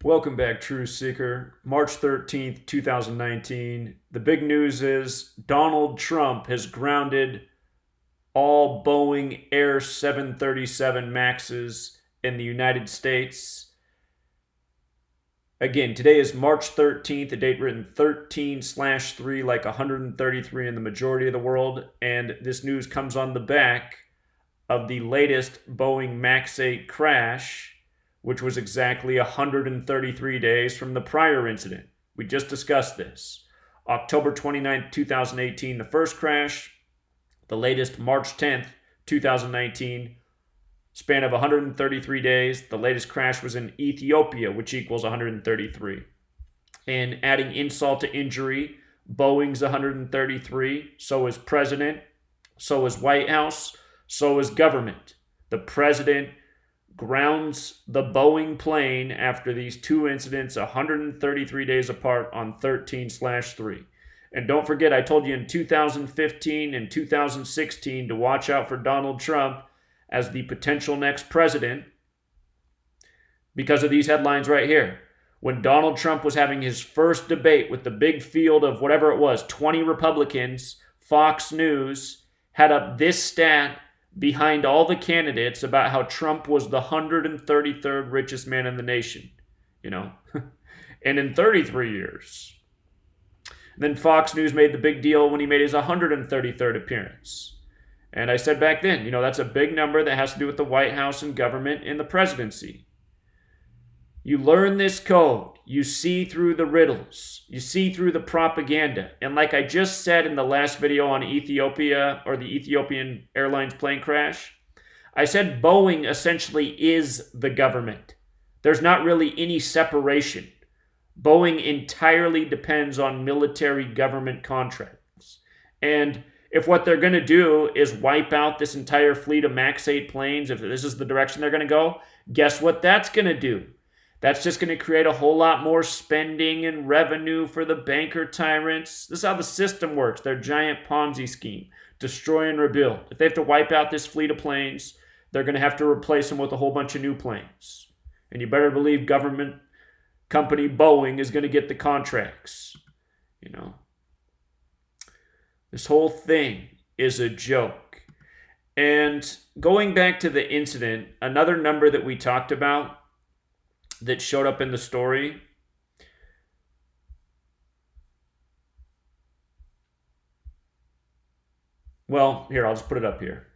Welcome back, Truth Seeker. March 13th, 2019. The big news is Donald Trump has grounded all Boeing Air 737 Maxes in the United States. Again, today is March 13th, a date written 13/3, like 133 in the majority of the world. And this news comes on the back of the latest Boeing Max 8 crash, which was exactly 133 days from the prior incident. We just discussed this. October 29th, 2018, the first crash. The latest, March 10th, 2019, span of 133 days. The latest crash was in Ethiopia, which equals 133. And adding insult to injury, Boeing's 133, so is president, so is White House, so is government. The president grounds the Boeing plane after these two incidents 133 days apart on 13/3. And don't forget, I told you in 2015 and 2016 to watch out for Donald Trump as the potential next president because of these headlines right here. When Donald Trump was having his first debate with the big field of whatever it was, 20 Republicans, Fox News had up this stat behind all the candidates about how Trump was the 133rd richest man in the nation, and in 33 years. And then Fox News made the big deal when he made his 133rd appearance. And I said back then, that's a big number that has to do with the White House and government and the presidency. You learn this code. You see through the riddles. You see through the propaganda. And like I just said in the last video on Ethiopia, or the Ethiopian Airlines plane crash, I said Boeing essentially is the government. There's not really any separation. Boeing entirely depends on military government contracts. And if what they're going to do is wipe out this entire fleet of Max 8 planes, if this is the direction they're going to go, guess what that's going to do? That's just going to create a whole lot more spending and revenue for the banker tyrants. This is how the system works. Their giant Ponzi scheme. Destroy and rebuild. If they have to wipe out this fleet of planes, they're going to have to replace them with a whole bunch of new planes. And you better believe government company Boeing is going to get the contracts. This whole thing is a joke. And going back to the incident, another number that we talked about that showed up in the story. Well, here, I'll just put it up here.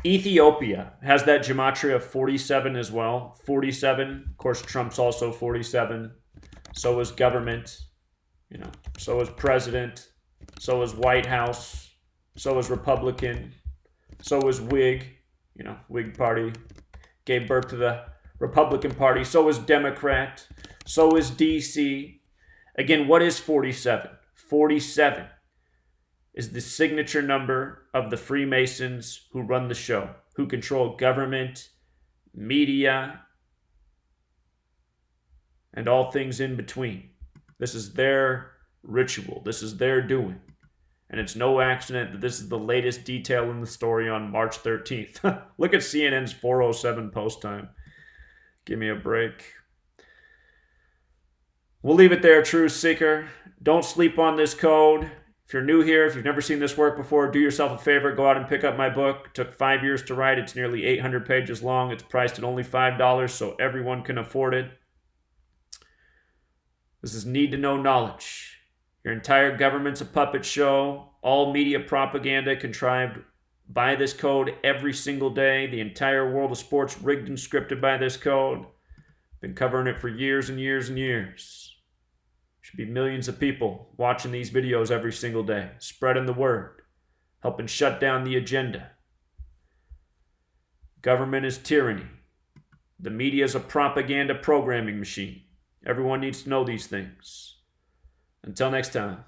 Ethiopia has that gematria of 47 as well. 47. Of course, Trump's also 47. So is government. So is president. So is White House. So is Republican. So is Whig. Whig party. Gave birth to the Republican Party. So is Democrat. So is DC. Again, what is 47? 47 is the signature number of the Freemasons who run the show, who control government, media, and all things in between. This is their ritual. This is their doing. And it's no accident that this is the latest detail in the story on March 13th. Look at CNN's 4:07 post time. Give me a break. We'll leave it there, Truth Seeker. Don't sleep on this code. If you're new here, if you've never seen this work before, do yourself a favor. Go out and pick up my book. It took 5 years to write. It's nearly 800 pages long. It's priced at only $5, so everyone can afford it. This is need-to-know knowledge. Your entire government's a puppet show. All media propaganda contrived by this code every single day. The entire world of sports rigged and scripted by this code. Been covering it for years and years and years. Should be millions of people watching these videos every single day, spreading the word, helping shut down the agenda. Government is tyranny. The media is a propaganda programming machine. Everyone needs to know these things. Until next time.